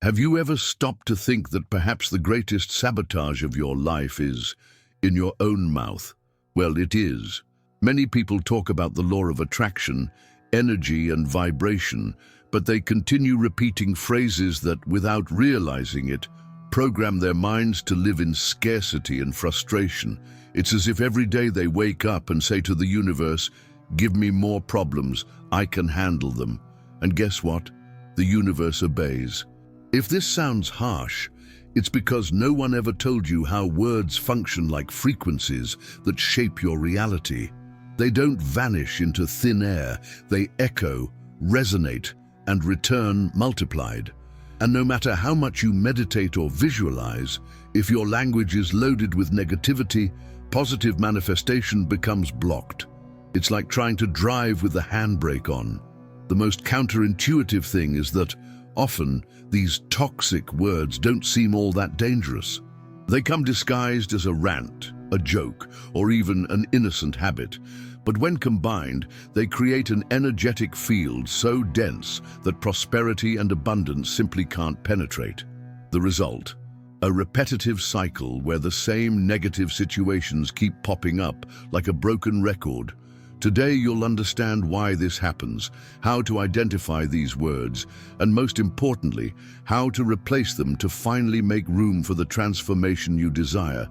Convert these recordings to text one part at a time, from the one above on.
Have you ever stopped to think that perhaps the greatest sabotage of your life is in your own mouth? Well, it is. Many people talk about the law of attraction, energy and vibration, but they continue repeating phrases that, without realizing it, program their minds to live in scarcity and frustration. It's as if every day they wake up and say to the universe, "Give me more problems, I can handle them." And guess what? The universe obeys. If this sounds harsh, it's because no one ever told you how words function like frequencies that shape your reality. They don't vanish into thin air, they echo, resonate, and return multiplied. And no matter how much you meditate or visualize, if your language is loaded with negativity, positive manifestation becomes blocked. It's like trying to drive with the handbrake on. The most counterintuitive thing is that often, these toxic words don't seem all that dangerous. They come disguised as a rant, a joke, or even an innocent habit. But when combined, they create an energetic field so dense that prosperity and abundance simply can't penetrate. The result? A repetitive cycle where the same negative situations keep popping up like a broken record. Today you'll understand why this happens, how to identify these words, and most importantly, how to replace them to finally make room for the transformation you desire.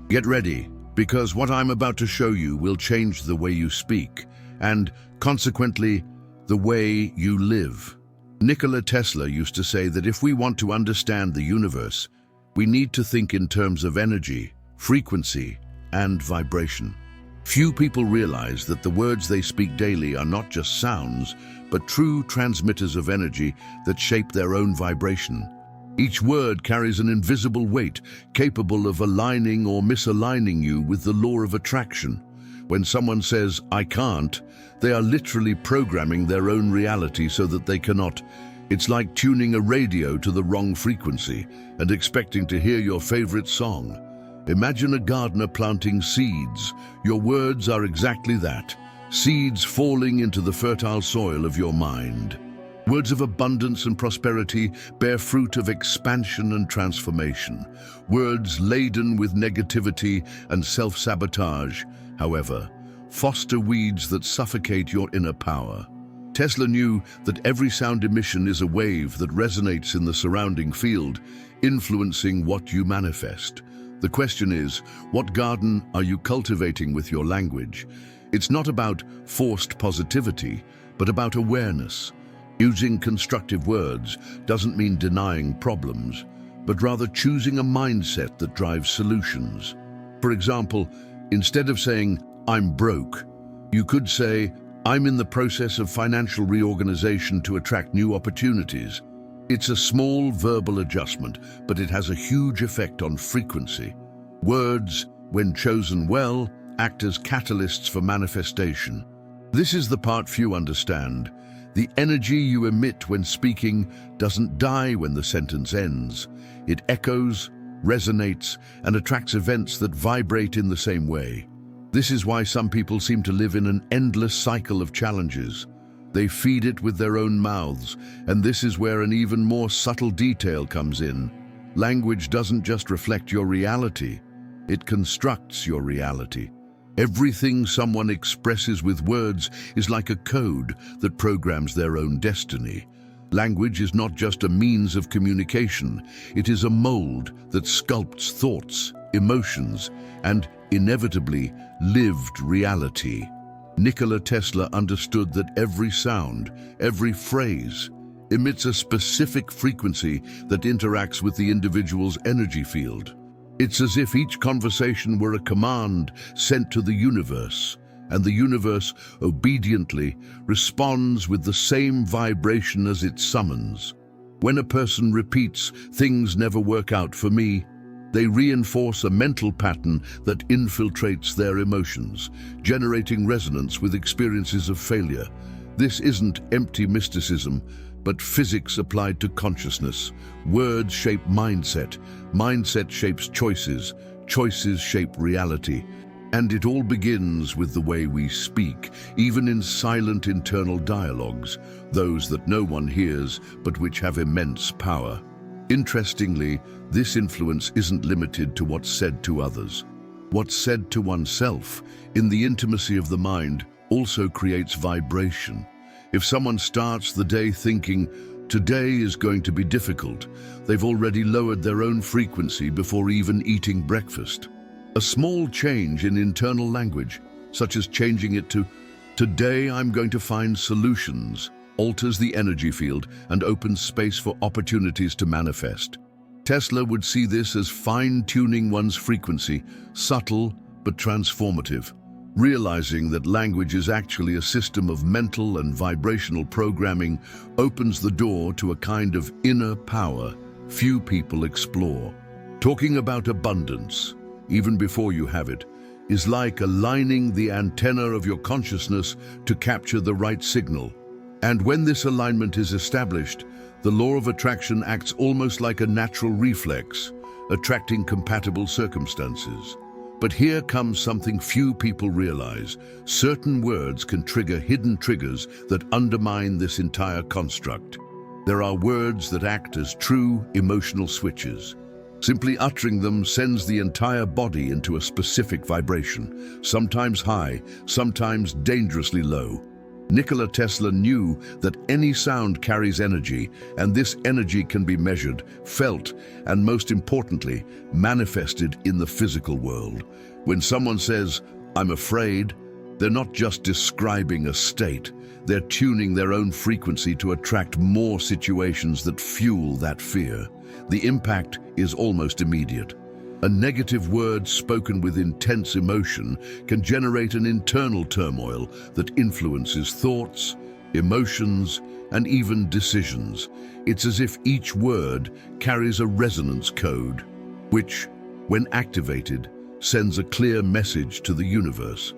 Get ready, because what I'm about to show you will change the way you speak, and, consequently, the way you live. Nikola Tesla used to say that if we want to understand the universe, we need to think in terms of energy, frequency, and vibration. Few people realize that the words they speak daily are not just sounds, but true transmitters of energy that shape their own vibration. Each word carries an invisible weight, capable of aligning or misaligning you with the law of attraction. When someone says, "I can't," they are literally programming their own reality so that they cannot. It's like tuning a radio to the wrong frequency and expecting to hear your favorite song. Imagine a gardener planting seeds. Your words are exactly that, seeds falling into the fertile soil of your mind. Words of abundance and prosperity bear fruit of expansion and transformation. Words laden with negativity and self-sabotage, however, foster weeds that suffocate your inner power. Tesla knew that every sound emission is a wave that resonates in the surrounding field, influencing what you manifest. The question is, what garden are you cultivating with your language? It's not about forced positivity, but about awareness. Using constructive words doesn't mean denying problems, but rather choosing a mindset that drives solutions. For example, instead of saying, "I'm broke," you could say, "I'm in the process of financial reorganization to attract new opportunities." It's a small verbal adjustment, but it has a huge effect on frequency. Words, when chosen well, act as catalysts for manifestation. This is the part few understand. The energy you emit when speaking doesn't die when the sentence ends. It echoes, resonates, and attracts events that vibrate in the same way. This is why some people seem to live in an endless cycle of challenges. They feed it with their own mouths, and this is where an even more subtle detail comes in. Language doesn't just reflect your reality, it constructs your reality. Everything someone expresses with words is like a code that programs their own destiny. Language is not just a means of communication, it is a mold that sculpts thoughts, emotions, and, inevitably, lived reality. Nikola Tesla understood that every sound, every phrase, emits a specific frequency that interacts with the individual's energy field. It's as if each conversation were a command sent to the universe, and the universe obediently responds with the same vibration as it summons. When a person repeats, "Things never work out for me," they reinforce a mental pattern that infiltrates their emotions, generating resonance with experiences of failure. This isn't empty mysticism, but physics applied to consciousness. Words shape mindset, mindset shapes choices, choices shape reality. And it all begins with the way we speak, even in silent internal dialogues, those that no one hears but which have immense power. Interestingly, this influence isn't limited to what's said to others. What's said to oneself, in the intimacy of the mind, also creates vibration. If someone starts the day thinking, "Today is going to be difficult," they've already lowered their own frequency before even eating breakfast. A small change in internal language, such as changing it to "Today I'm going to find solutions," alters the energy field and opens space for opportunities to manifest. Tesla would see this as fine-tuning one's frequency, subtle but transformative. Realizing that language is actually a system of mental and vibrational programming opens the door to a kind of inner power few people explore. Talking about abundance, even before you have it, is like aligning the antenna of your consciousness to capture the right signal. And when this alignment is established, the law of attraction acts almost like a natural reflex, attracting compatible circumstances. But here comes something few people realize. Certain words can trigger hidden triggers that undermine this entire construct. There are words that act as true emotional switches. Simply uttering them sends the entire body into a specific vibration, sometimes high, sometimes dangerously low. Nikola Tesla knew that any sound carries energy, and this energy can be measured, felt, and most importantly, manifested in the physical world. When someone says, "I'm afraid," they're not just describing a state, they're tuning their own frequency to attract more situations that fuel that fear. The impact is almost immediate. A negative word spoken with intense emotion can generate an internal turmoil that influences thoughts, emotions, and even decisions. It's as if each word carries a resonance code, which, when activated, sends a clear message to the universe.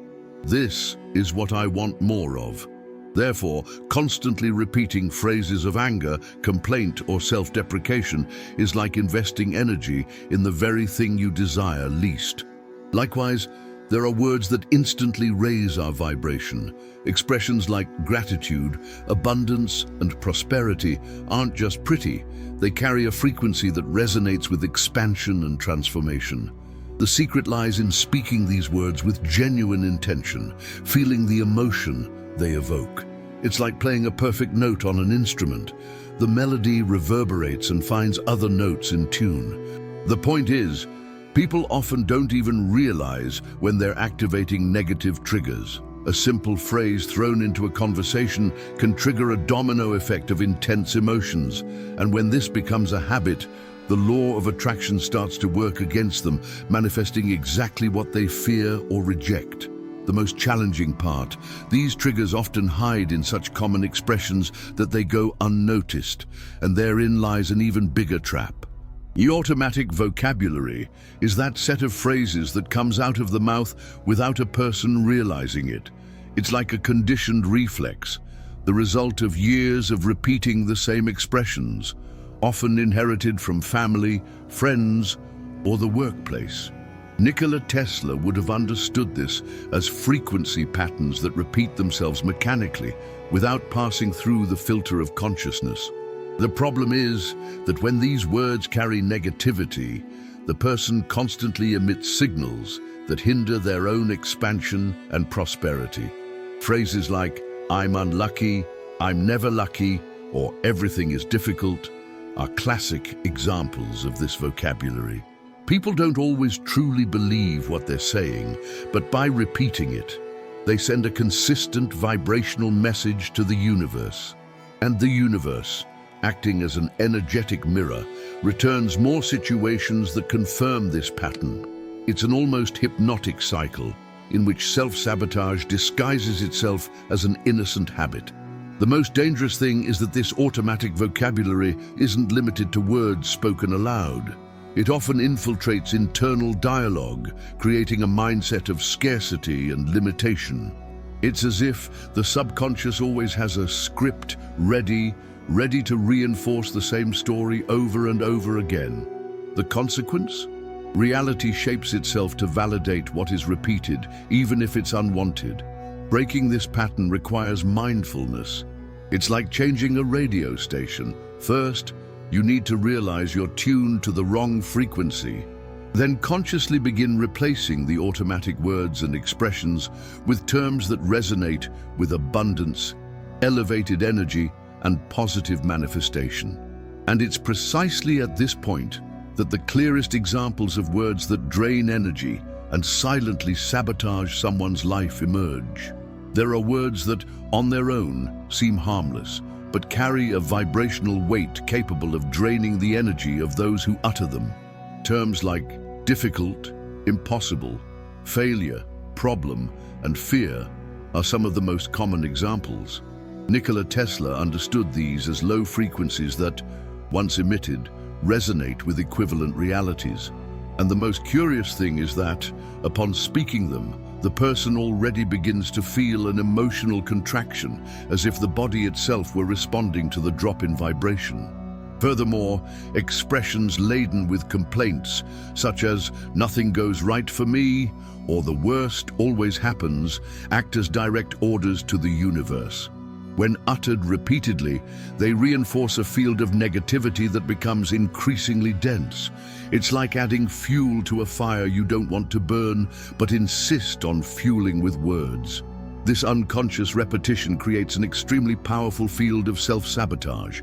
This is what I want more of. Therefore, constantly repeating phrases of anger, complaint, or self-deprecation is like investing energy in the very thing you desire least. Likewise, there are words that instantly raise our vibration. Expressions like gratitude, abundance, and prosperity aren't just pretty. They carry a frequency that resonates with expansion and transformation. The secret lies in speaking these words with genuine intention, feeling the emotion they evoke. It's like playing a perfect note on an instrument. The melody reverberates and finds other notes in tune. The point is, people often don't even realize when they're activating negative triggers. A simple phrase thrown into a conversation can trigger a domino effect of intense emotions, and when this becomes a habit, the law of attraction starts to work against them, manifesting exactly what they fear or reject. The most challenging part, these triggers often hide in such common expressions that they go unnoticed, and therein lies an even bigger trap. The automatic vocabulary is that set of phrases that comes out of the mouth without a person realizing it. It's like a conditioned reflex, the result of years of repeating the same expressions, often inherited from family, friends, or the workplace. Nikola Tesla would have understood this as frequency patterns that repeat themselves mechanically without passing through the filter of consciousness. The problem is that when these words carry negativity, the person constantly emits signals that hinder their own expansion and prosperity. Phrases like, "I'm unlucky," "I'm never lucky," or "everything is difficult" are classic examples of this vocabulary. People don't always truly believe what they're saying, but by repeating it, they send a consistent vibrational message to the universe. And the universe, acting as an energetic mirror, returns more situations that confirm this pattern. It's an almost hypnotic cycle in which self-sabotage disguises itself as an innocent habit. The most dangerous thing is that this automatic vocabulary isn't limited to words spoken aloud. It often infiltrates internal dialogue, creating a mindset of scarcity and limitation. It's as if the subconscious always has a script ready to reinforce the same story over and over again. The consequence? Reality shapes itself to validate what is repeated, even if it's unwanted. Breaking this pattern requires mindfulness. It's like changing a radio station. First, You need to realize you're tuned to the wrong frequency. Then consciously begin replacing the automatic words and expressions with terms that resonate with abundance, elevated energy, and positive manifestation. And it's precisely at this point that the clearest examples of words that drain energy and silently sabotage someone's life emerge. There are words that, on their own, seem harmless, but carry a vibrational weight capable of draining the energy of those who utter them. Terms like difficult, impossible, failure, problem, and fear are some of the most common examples. Nikola Tesla understood these as low frequencies that, once emitted, resonate with equivalent realities. And the most curious thing is that, upon speaking them, the person already begins to feel an emotional contraction, as if the body itself were responding to the drop in vibration. Furthermore, expressions laden with complaints, such as "nothing goes right for me" or "the worst always happens," act as direct orders to the universe. When uttered repeatedly, they reinforce a field of negativity that becomes increasingly dense. It's like adding fuel to a fire you don't want to burn, but insist on fueling with words. This unconscious repetition creates an extremely powerful field of self-sabotage.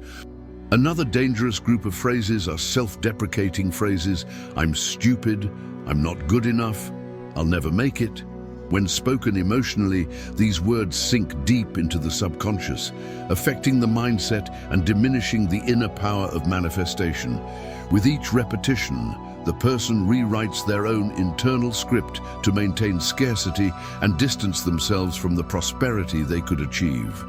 Another dangerous group of phrases are self-deprecating phrases. "I'm stupid," "I'm not good enough," "I'll never make it." When spoken emotionally, these words sink deep into the subconscious, affecting the mindset and diminishing the inner power of manifestation. With each repetition, the person rewrites their own internal script to maintain scarcity and distance themselves from the prosperity they could achieve.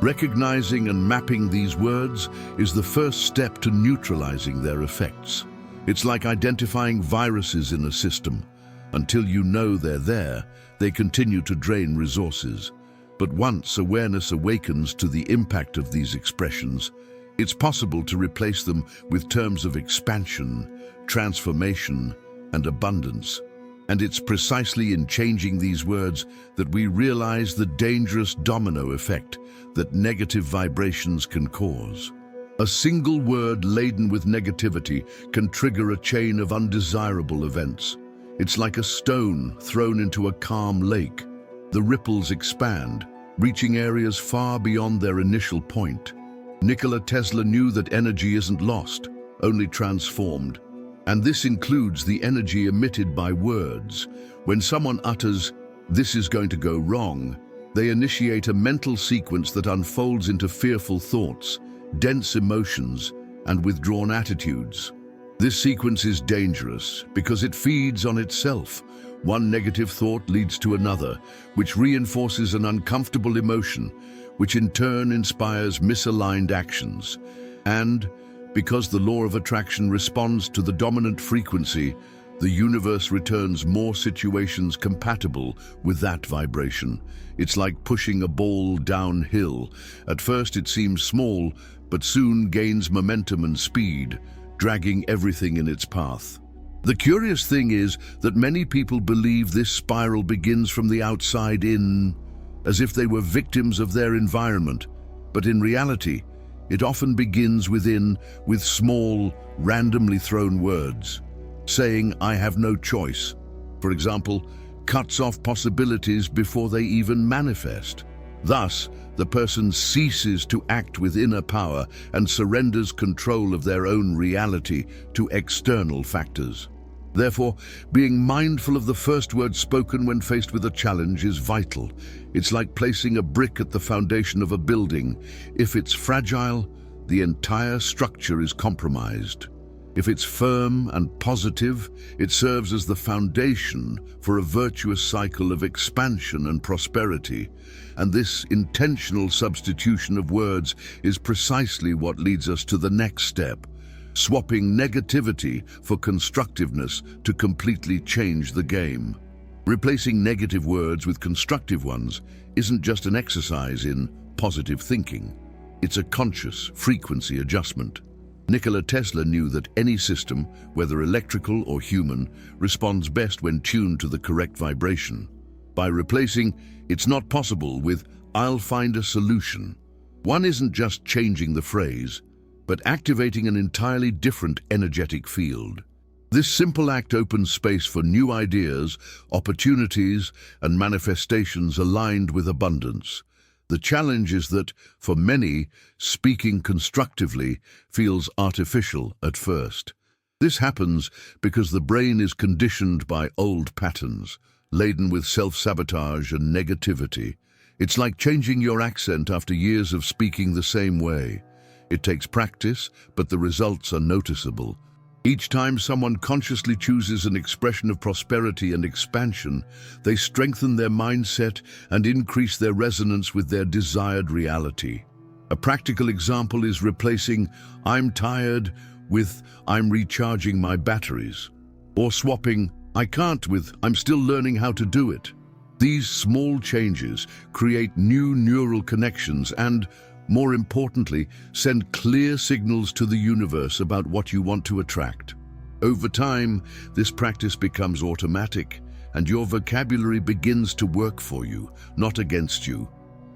Recognizing and mapping these words is the first step to neutralizing their effects. It's like identifying viruses in a system. Until you know they're there, they continue to drain resources. But once awareness awakens to the impact of these expressions, it's possible to replace them with terms of expansion, transformation, and abundance. And it's precisely in changing these words that we realize the dangerous domino effect that negative vibrations can cause. A single word laden with negativity can trigger a chain of undesirable events. It's like a stone thrown into a calm lake. The ripples expand, reaching areas far beyond their initial point. Nikola Tesla knew that energy isn't lost, only transformed. And this includes the energy emitted by words. When someone utters, "This is going to go wrong," they initiate a mental sequence that unfolds into fearful thoughts, dense emotions, and withdrawn attitudes. This sequence is dangerous because it feeds on itself. One negative thought leads to another, which reinforces an uncomfortable emotion, which in turn inspires misaligned actions. And because the law of attraction responds to the dominant frequency, the universe returns more situations compatible with that vibration. It's like pushing a ball downhill. At first it seems small, but soon gains momentum and speed, dragging everything in its path. The curious thing is that many people believe this spiral begins from the outside in, as if they were victims of their environment. But in reality, it often begins within, with small, randomly thrown words. Saying, "I have no choice," for example, cuts off possibilities before they even manifest. Thus, the person ceases to act with inner power and surrenders control of their own reality to external factors. Therefore, being mindful of the first word spoken when faced with a challenge is vital. It's like placing a brick at the foundation of a building. If it's fragile, the entire structure is compromised. If it's firm and positive, it serves as the foundation for a virtuous cycle of expansion and prosperity. And this intentional substitution of words is precisely what leads us to the next step, swapping negativity for constructiveness to completely change the game. Replacing negative words with constructive ones isn't just an exercise in positive thinking. It's a conscious frequency adjustment. Nikola Tesla knew that any system, whether electrical or human, responds best when tuned to the correct vibration. By replacing "it's not possible" with "I'll find a solution," one isn't just changing the phrase, but activating an entirely different energetic field. This simple act opens space for new ideas, opportunities, and manifestations aligned with abundance. The challenge is that, for many, speaking constructively feels artificial at first. This happens because the brain is conditioned by old patterns, laden with self-sabotage and negativity. It's like changing your accent after years of speaking the same way. It takes practice, but the results are noticeable. Each time someone consciously chooses an expression of prosperity and expansion, they strengthen their mindset and increase their resonance with their desired reality. A practical example is replacing "I'm tired" with "I'm recharging my batteries," or swapping "I can't" with "I'm still learning how to do it." These small changes create new neural connections and, more importantly, send clear signals to the universe about what you want to attract. Over time, this practice becomes automatic, and your vocabulary begins to work for you, not against you.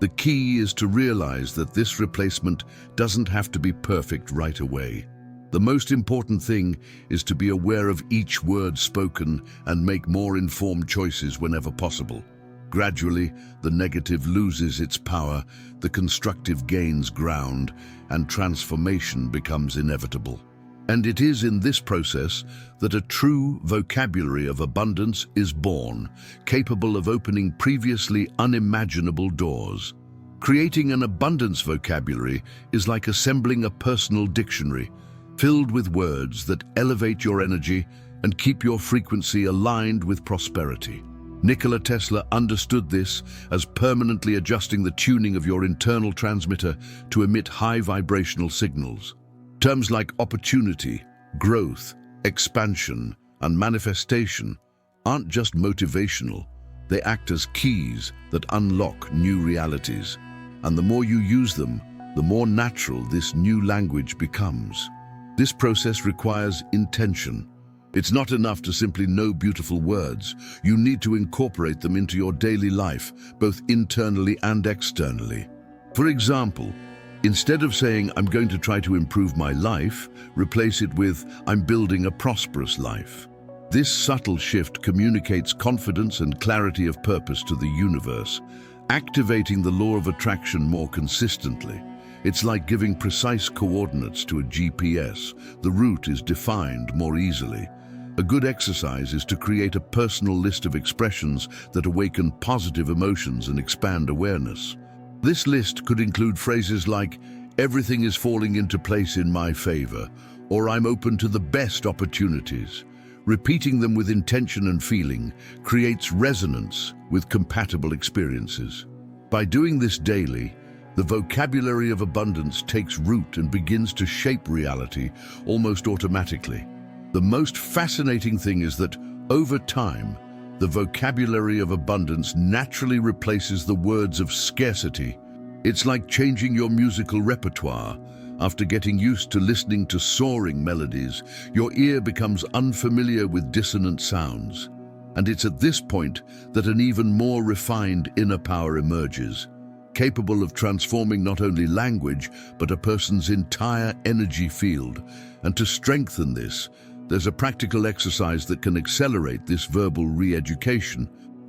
The key is to realize that this replacement doesn't have to be perfect right away. The most important thing is to be aware of each word spoken and make more informed choices whenever possible. Gradually, the negative loses its power, the constructive gains ground, and transformation becomes inevitable. And it is in this process that a true vocabulary of abundance is born, capable of opening previously unimaginable doors. Creating an abundance vocabulary is like assembling a personal dictionary, filled with words that elevate your energy and keep your frequency aligned with prosperity. Nikola Tesla understood this as permanently adjusting the tuning of your internal transmitter to emit high vibrational signals. Terms like opportunity, growth, expansion, and manifestation aren't just motivational. They act as keys that unlock new realities. And the more you use them, the more natural this new language becomes. This process requires intention. It's not enough to simply know beautiful words. You need to incorporate them into your daily life, both internally and externally. For example, instead of saying, "I'm going to try to improve my life," replace it with, "I'm building a prosperous life." This subtle shift communicates confidence and clarity of purpose to the universe, activating the law of attraction more consistently. It's like giving precise coordinates to a GPS. The route is defined more easily. A good exercise is to create a personal list of expressions that awaken positive emotions and expand awareness. This list could include phrases like, "Everything is falling into place in my favor," or "I'm open to the best opportunities." Repeating them with intention and feeling creates resonance with compatible experiences. By doing this daily, the vocabulary of abundance takes root and begins to shape reality almost automatically. The most fascinating thing is that, over time, the vocabulary of abundance naturally replaces the words of scarcity. It's like changing your musical repertoire. After getting used to listening to soaring melodies, your ear becomes unfamiliar with dissonant sounds. And it's at this point that an even more refined inner power emerges, capable of transforming not only language, but a person's entire energy field. And to strengthen this, there's a practical exercise that can accelerate this verbal re-education.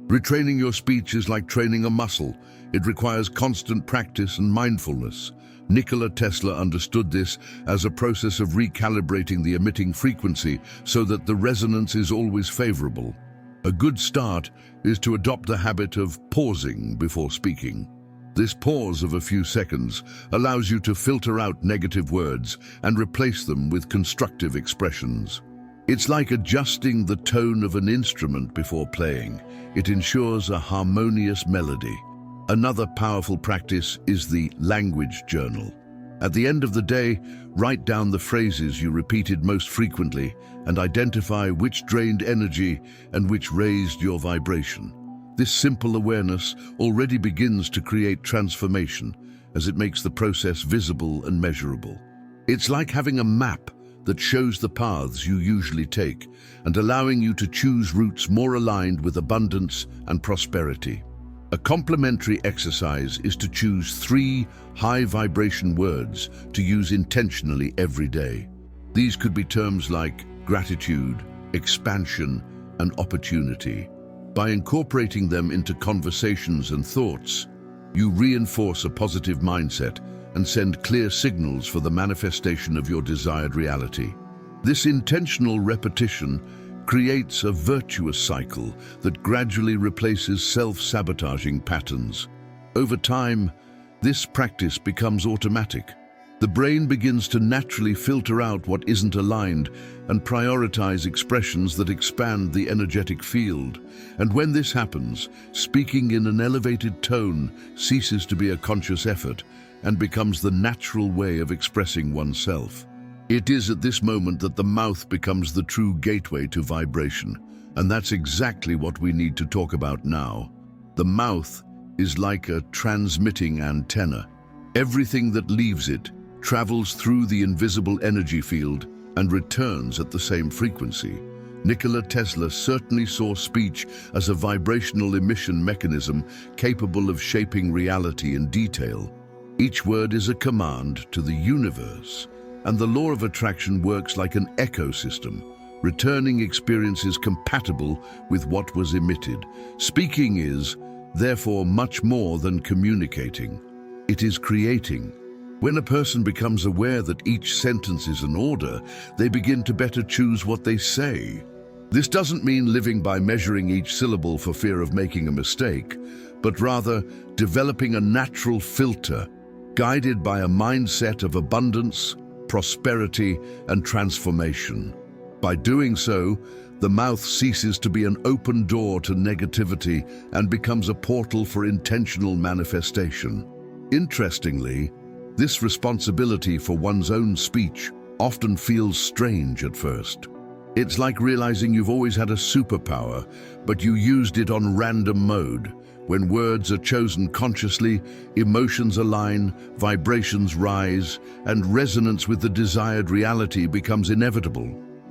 Retraining your speech is like training a muscle. It requires constant practice and mindfulness. Nikola Tesla understood this as a process of recalibrating the emitting frequency so that the resonance is always favorable. A good start is to adopt the habit of pausing before speaking. This pause of a few seconds allows you to filter out negative words and replace them with constructive expressions. It's like adjusting the tone of an instrument before playing. It ensures a harmonious melody. Another powerful practice is the language journal. At the end of the day, write down the phrases you repeated most frequently and identify which drained energy and which raised your vibration. This simple awareness already begins to create transformation as it makes the process visible and measurable. It's like having a map that shows the paths you usually take and allowing you to choose routes more aligned with abundance and prosperity. A complementary exercise is to choose 3 high-vibration words to use intentionally every day. These could be terms like gratitude, expansion, and opportunity. By incorporating them into conversations and thoughts, you reinforce a positive mindset and send clear signals for the manifestation of your desired reality. This intentional repetition creates a virtuous cycle that gradually replaces self-sabotaging patterns. Over time, this practice becomes automatic. The brain begins to naturally filter out what isn't aligned and prioritize expressions that expand the energetic field. And when this happens, speaking in an elevated tone ceases to be a conscious effort and becomes the natural way of expressing oneself. It is at this moment that the mouth becomes the true gateway to vibration, and that's exactly what we need to talk about now. The mouth is like a transmitting antenna. Everything that leaves it travels through the invisible energy field and returns at the same frequency. Nikola Tesla certainly saw speech as a vibrational emission mechanism capable of shaping reality in detail. Each word is a command to the universe, and the law of attraction works like an ecosystem, returning experiences compatible with what was emitted. Speaking is, therefore, much more than communicating. It is creating. When a person becomes aware that each sentence is an order, they begin to better choose what they say. This doesn't mean living by measuring each syllable for fear of making a mistake, but rather developing a natural filter, guided by a mindset of abundance, prosperity, and transformation. By doing so, the mouth ceases to be an open door to negativity and becomes a portal for intentional manifestation. Interestingly, this responsibility for one's own speech often feels strange at first. It's like realizing you've always had a superpower, but you used it on random mode. When words are chosen consciously, emotions align, vibrations rise, and resonance with the desired reality becomes inevitable.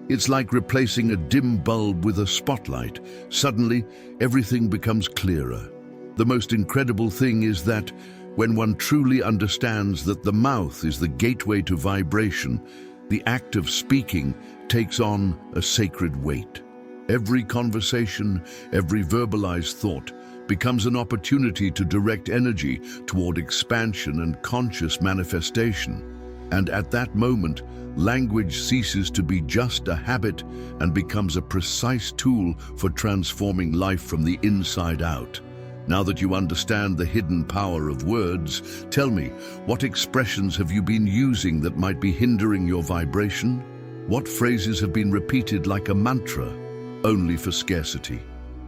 It's like replacing a dim bulb with a spotlight. Suddenly, everything becomes clearer. The most incredible thing is that when one truly understands that the mouth is the gateway to vibration, the act of speaking takes on a sacred weight. Every conversation, every verbalized thought becomes an opportunity to direct energy toward expansion and conscious manifestation. And at that moment, language ceases to be just a habit and becomes a precise tool for transforming life from the inside out. Now that you understand the hidden power of words, tell me, what expressions have you been using that might be hindering your vibration? What phrases have been repeated like a mantra, only for scarcity?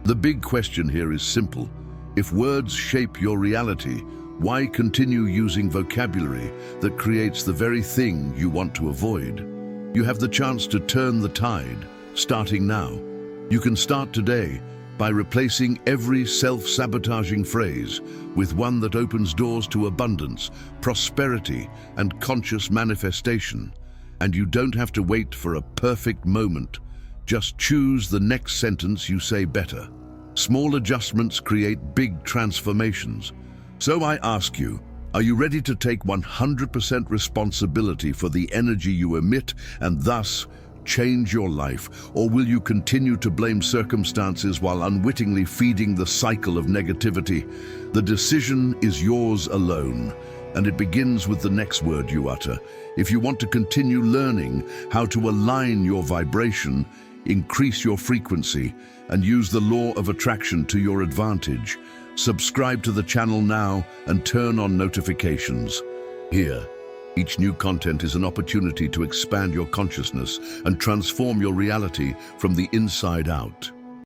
The big question here is simple. If words shape your reality, why continue using vocabulary that creates the very thing you want to avoid? You have the chance to turn the tide, starting now. You can start today by replacing every self-sabotaging phrase with one that opens doors to abundance, prosperity, and conscious manifestation. And you don't have to wait for a perfect moment. Just choose the next sentence you say better. Small adjustments create big transformations. So I ask you, are you ready to take 100% responsibility for the energy you emit and thus change your life? Or will you continue to blame circumstances while unwittingly feeding the cycle of negativity? The decision is yours alone, and it begins with the next word you utter. If you want to continue learning how to align your vibration, increase your frequency, and use the law of attraction to your advantage, subscribe to the channel now and turn on notifications. Here, each new content is an opportunity to expand your consciousness and transform your reality from the inside out.